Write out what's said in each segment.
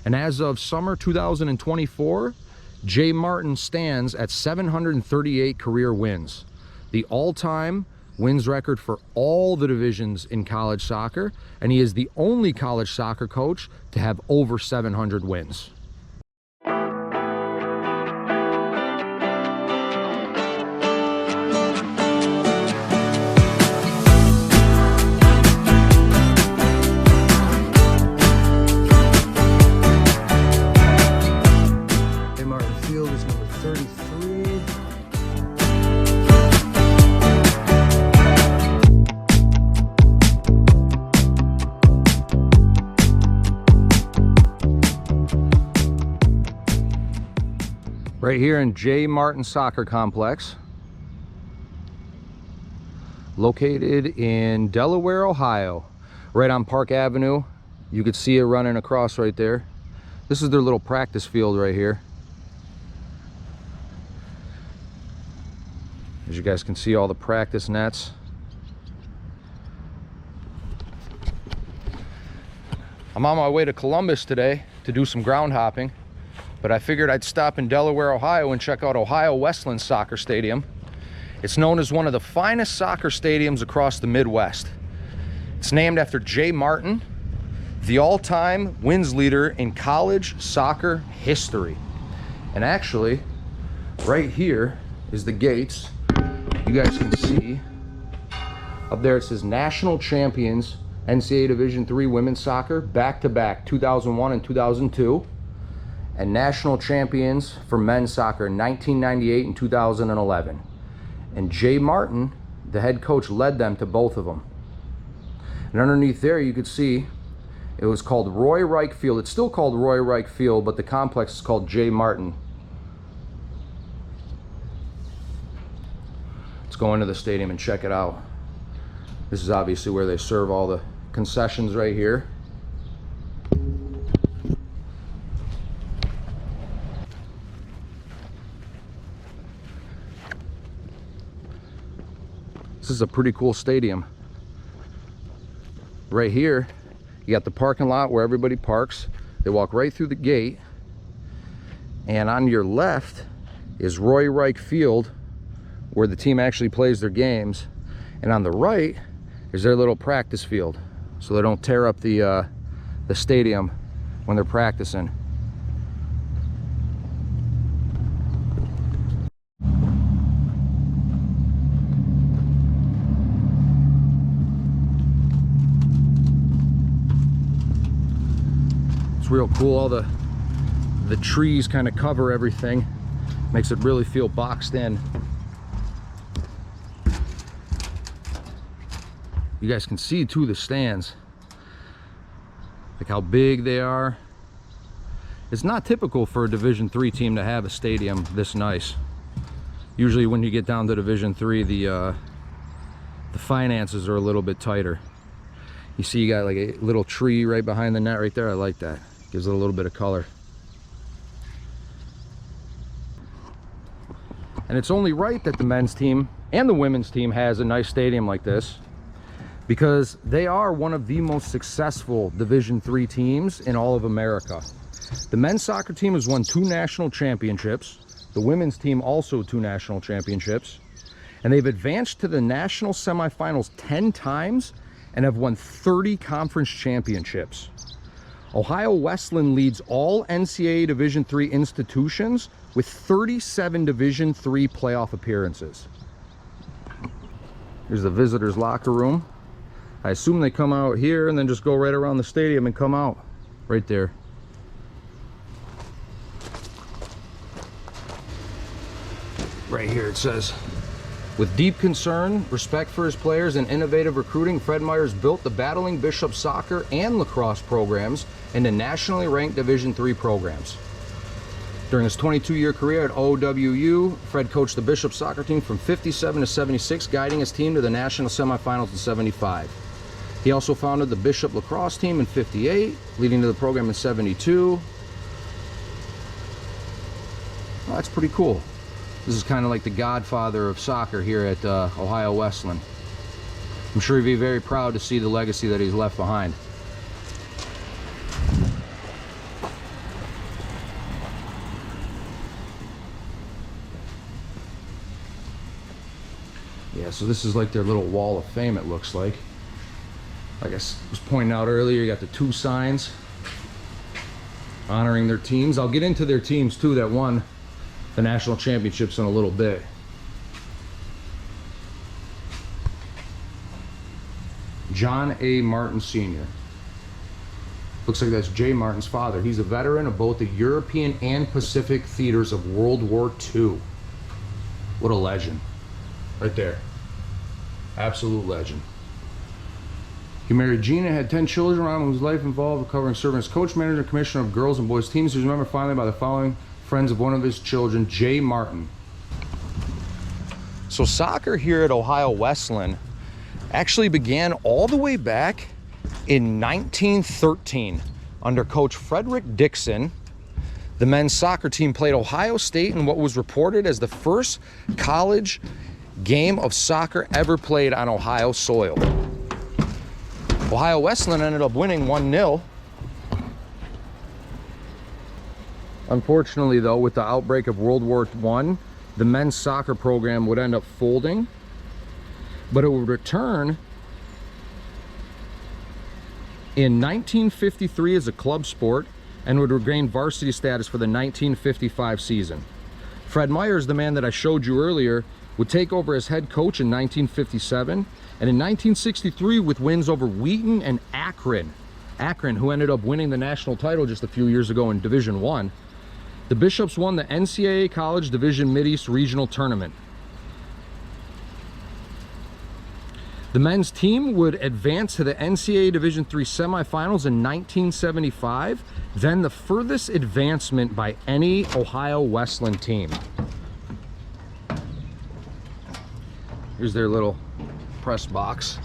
And as of summer 2024, Jay Martin stands at 738 career wins, the all-time wins record for all the divisions in college soccer, and he is the only college soccer coach to have over 700 wins. Right here in Jay Martin Soccer Complex, located in Delaware, Ohio, right on Park Avenue. You could see it running across right there. This is their little practice field right here. As you guys can see, all the practice nets. I'm on my way to Columbus today to do some ground hopping, but I figured I'd stop in Delaware, Ohio and check out Ohio Wesleyan Soccer Stadium. It's known as one of the finest soccer stadiums across the Midwest. It's named after Jay Martin, the all-time wins leader in college soccer history. And actually, right here is the gates. You guys can see up there it says National Champions NCAA Division III Women's Soccer, back-to-back 2001 and 2002. And national champions for men's soccer in 1998 and 2011. And Jay Martin, the head coach, led them to both of them. And underneath there you could see it was called Roy Rike Field. It's still called Roy Rike Field, but the complex is called Jay Martin. Let's go into the stadium and check it out. This is obviously where they serve all the concessions right here. This is a pretty cool stadium. Right here, you got the parking lot where everybody parks. They walk right through the gate. And on your left is Roy Rike Field, where the team actually plays their games. And on the right is their little practice field, so they don't tear up the stadium when they're practicing. Real cool. All the trees kind of cover everything, makes it really feel boxed in. You guys can see too the stands, like how big they are. It's not typical for a Division III team to have a stadium this nice. Usually when you get down to Division III, the finances are a little bit tighter. You see you got like a little tree right behind the net right there. I like that. Gives it a little bit of color. And it's only right that the men's team and the women's team has a nice stadium like this, because they are one of the most successful Division III teams in all of America. The men's soccer team has won 2 national championships. The women's team also 2 national championships. And they've advanced to the national semifinals 10 times and have won 30 conference championships. Ohio Wesleyan leads all NCAA Division III institutions with 37 Division III playoff appearances. Here's the visitors' locker room. I assume they come out here and then just go right around the stadium and come out right there. Right here it says, with deep concern, respect for his players, and innovative recruiting, Fred Myers built the Battling Bishop soccer and lacrosse programs into nationally ranked Division III programs. During his 22-year career at OWU, Fred coached the Bishop soccer team from 57 to 76, guiding his team to the national semifinals in 75. He also founded the Bishop lacrosse team in 58, leading to the program in 72. Well, that's pretty cool. This is kind of like the godfather of soccer here at Ohio Wesleyan. I'm sure he'd be very proud to see the legacy that he's left behind. Yeah, so this is like their little wall of fame, it looks like. Like I was pointing out earlier, you got the 2 signs honoring their teams. I'll get into their teams too that won the national championships in a little bit. John A. Martin Sr. Looks like that's Jay Martin's father. He's a veteran of both the European and Pacific theaters of World War II. What a legend. Right there. Absolute legend. He married Gina, had 10 children around him whose life involved covering serving as coach, manager, and commissioner of girls and boys teams. He's remembered finally by the following friends of one of his children, Jay Martin. So soccer here at Ohio Wesleyan actually began all the way back in 1913 under Coach Frederick Dixon. The men's soccer team played Ohio State in what was reported as the first college game of soccer ever played on Ohio soil. Ohio Wesleyan ended up winning 1-0. Unfortunately though, with the outbreak of World War I, the men's soccer program would end up folding, but it would return in 1953 as a club sport and would regain varsity status for the 1955 season. Fred Myers, the man that I showed you earlier, would take over as head coach in 1957, and in 1963 with wins over Wheaton and Akron, who ended up winning the national title just a few years ago in Division I, the Bishops won the NCAA College Division Mideast Regional Tournament. The men's team would advance to the NCAA Division III semifinals in 1975, then the furthest advancement by any Ohio Wesleyan team. Here's their little press box.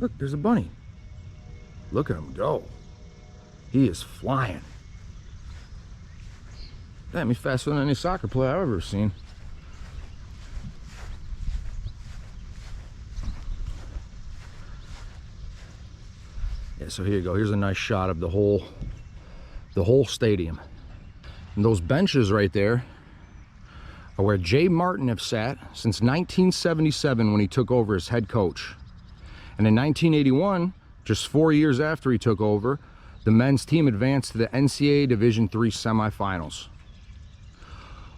Look, there's a bunny. Look at him go. He is flying. Damn, he's faster than any soccer player I've ever seen. Yeah, so here you go. Here's a nice shot of the whole stadium. And those benches right there are where Jay Martin have sat since 1977 when he took over as head coach. And in 1981, just 4 years after he took over, the men's team advanced to the NCAA Division III semifinals.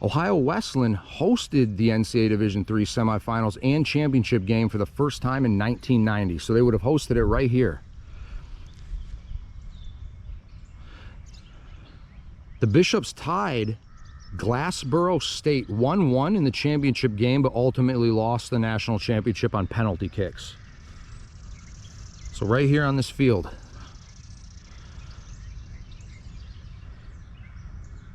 Ohio Wesleyan hosted the NCAA Division III semifinals and championship game for the first time in 1990, so they would have hosted it right here. The Bishops tied Glassboro State 1-1 in the championship game, but ultimately lost the national championship on penalty kicks. So right here on this field,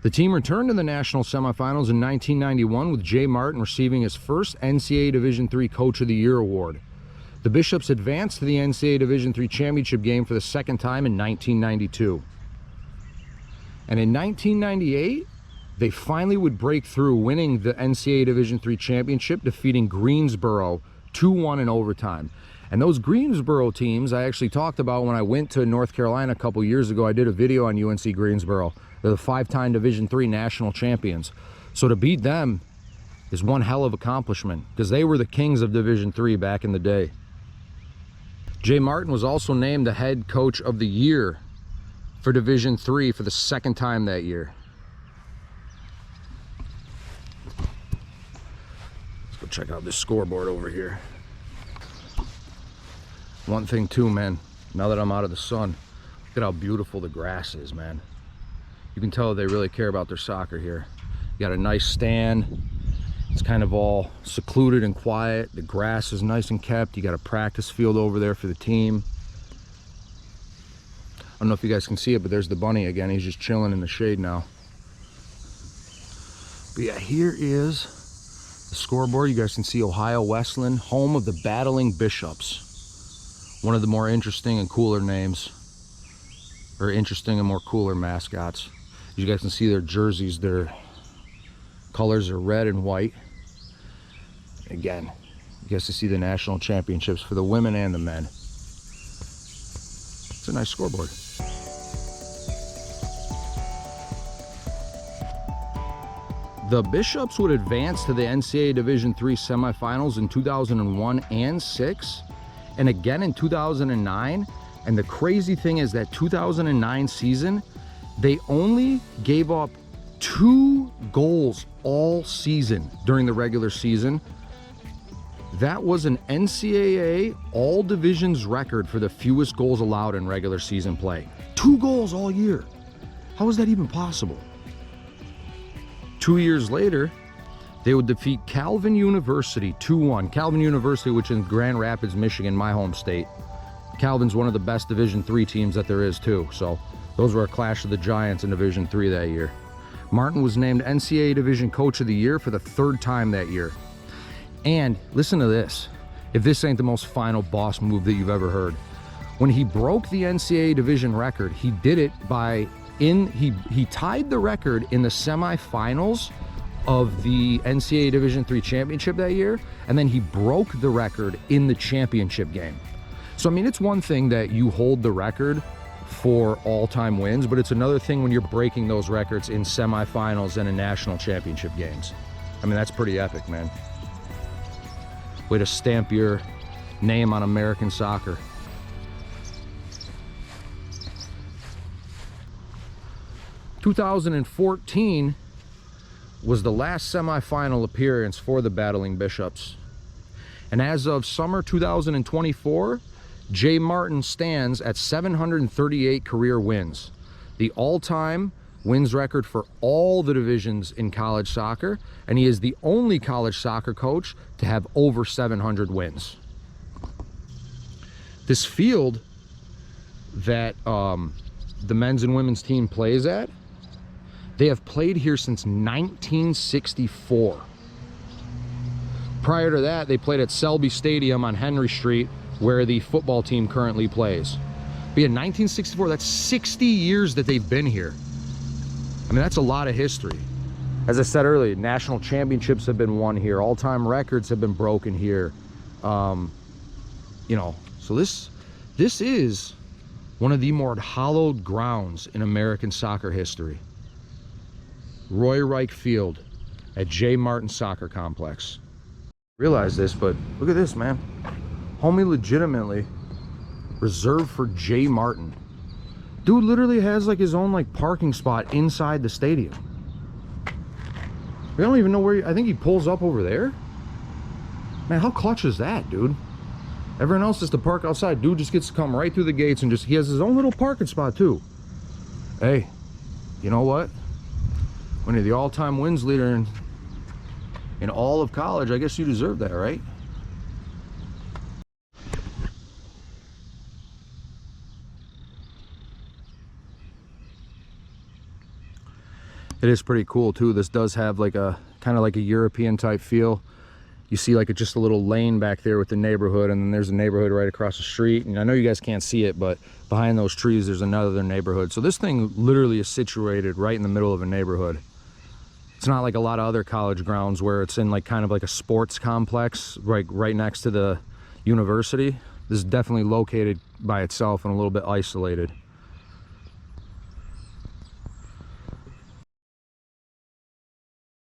the team returned to the national semifinals in 1991 with Jay Martin receiving his first NCAA Division III Coach of the Year award. The Bishops advanced to the NCAA Division III championship game for the second time in 1992. And in 1998, they finally would break through, winning the NCAA Division III championship, defeating Greensboro 2-1 in overtime. And those Greensboro teams I actually talked about when I went to North Carolina a couple years ago. I did a video on UNC Greensboro. They're the 5-time Division III national champions. So to beat them is one hell of an accomplishment, because they were the kings of Division III back in the day. Jay Martin was also named the head coach of the year for Division III for the second time that year. Let's go check out this scoreboard over here. One thing too, man, now that I'm out of the sun, look at how beautiful the grass is, man. You can tell they really care about their soccer here. You got a nice stand. It's kind of all secluded and quiet. The grass is nice and kept. You got a practice field over there for the team. I don't know if you guys can see it, but there's the bunny again. He's just chilling in the shade now. But yeah, here is the scoreboard. You guys can see Ohio Wesleyan, home of the Battling Bishops. One of the more interesting and cooler names, or interesting and more cooler mascots. You guys can see their jerseys, their colors are red and white. Again, you guys can see the national championships for the women and the men. a nice scoreboard. The Bishops would advance to the NCAA Division III semifinals in 2001 and 6, and again in 2009. And the crazy thing is that 2009 season, they only gave up 2 goals all season during the regular season. That was an NCAA all divisions record for the fewest goals allowed in regular season play. 2 goals all year. How is that even possible? 2 years later, they would defeat Calvin University 2-1. Calvin University, which is in Grand Rapids, Michigan, my home state. Calvin's one of the best Division III teams that there is too. So those were a clash of the giants in Division III that year. Martin was named NCAA Division Coach of the Year for the 3rd time that year. And listen to this. If this ain't the most final boss move that you've ever heard. When he broke the NCAA Division record, he did it by he tied the record in the semifinals of the NCAA Division III championship that year, and then he broke the record in the championship game. So I mean, it's one thing that you hold the record for all-time wins, but it's another thing when you're breaking those records in semifinals and in national championship games. I mean, that's pretty epic, man. Way to stamp your name on American soccer. "2014 was the last semifinal appearance for the Battling Bishops. And as of summer 2024, Jay Martin stands at 738 career wins, the all-time wins record for all the divisions in college soccer, and he is the only college soccer coach to have over 700 wins. This field that the men's and women's team plays at, they have played here since 1964. Prior to that, they played at Selby Stadium on Henry Street, where the football team currently plays. But yeah, 1964, that's 60 years that they've been here. I mean, that's a lot of history. As I said earlier, national championships have been won here. All-time records have been broken here. You know, so this is one of the more hallowed grounds in American soccer history. Roy Rike Field at J. Martin Soccer Complex. Realize this, but look at this, man. Homie legitimately reserved for J. Martin. Dude literally has like his own like parking spot inside the stadium. We don't even know where I think he pulls up over there. Man, how clutch is that, dude? Everyone else has to park outside. Dude just gets to come right through the gates and he has his own little parking spot too. Hey, you know what? When you're the all-time wins leader in all of college, I guess you deserve that, right? It is pretty cool too. This does have like a kind of like a European type feel. You see like just a little lane back there with the neighborhood, and then there's a neighborhood right across the street. And I know you guys can't see it, but behind those trees there's another neighborhood. So this thing literally is situated right in the middle of a neighborhood. It's not like a lot of other college grounds where it's in like kind of like a sports complex right next to the university. This is definitely located by itself and a little bit isolated.